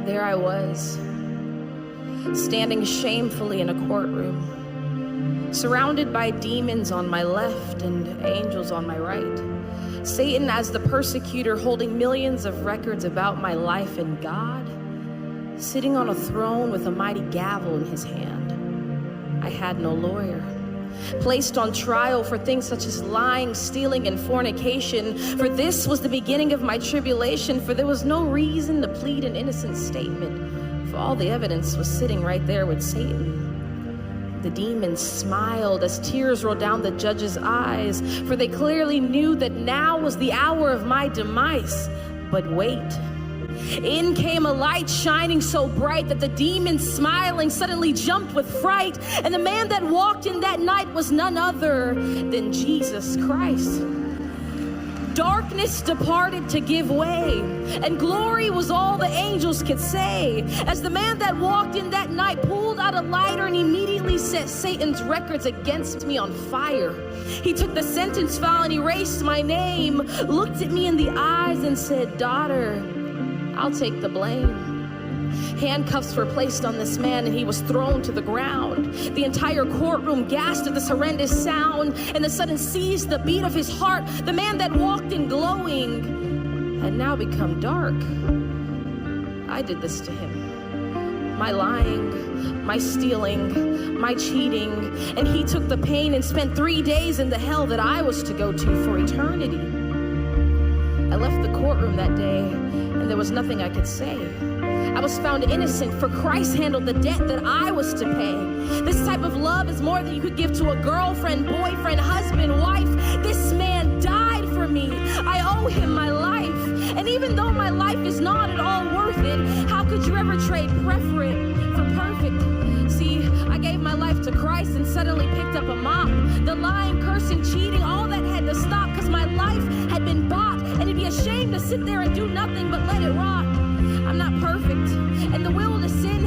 There I was, standing shamefully in a courtroom, surrounded by demons on my left and angels on my right. Satan as the persecutor, holding millions of records about my life, and God sitting on a throne with a mighty gavel in his hand. I had no lawyer. Placed on trial for things such as lying, stealing, and fornication. For this was the beginning of my tribulation, for there was no reason to plead an innocent statement, for all the evidence was sitting right there with Satan. The demons smiled as tears rolled down the judge's eyes, for they clearly knew that now was the hour of my demise. But wait. In came a light shining so bright that the demons smiling suddenly jumped with fright. And the man that walked in that night was none other than Jesus Christ. Darkness departed to give way, and glory was all the angels could say, as the man that walked in that night pulled out a lighter and immediately set Satan's records against me on fire. He took the sentence file and erased my name, looked at me in the eyes and said, "Daughter, I'll take the blame." Handcuffs were placed on this man and he was thrown to the ground. The entire courtroom gasped at this horrendous sound, and the sudden seized the beat of his heart. The man that walked in glowing had now become dark. I did this to him. My lying, my stealing, my cheating, and he took the pain and spent 3 days in the hell that I was to go to for eternity. I left the courtroom that day, and there was nothing I could say. I was found innocent, for Christ handled the debt that I was to pay. This type of love is more than you could give to a girlfriend, boyfriend, husband, wife. This man died for me. I owe him my life. And even though my life is not at all worth it, how could you ever trade preferent for perfect? See, I gave my life to Christ and suddenly picked up a mop. The lying, cursing, cheating, all that had to stop, because my life had been bought. And it'd be a shame to sit there and do nothing but let it rot. I'm not perfect, and the will to sin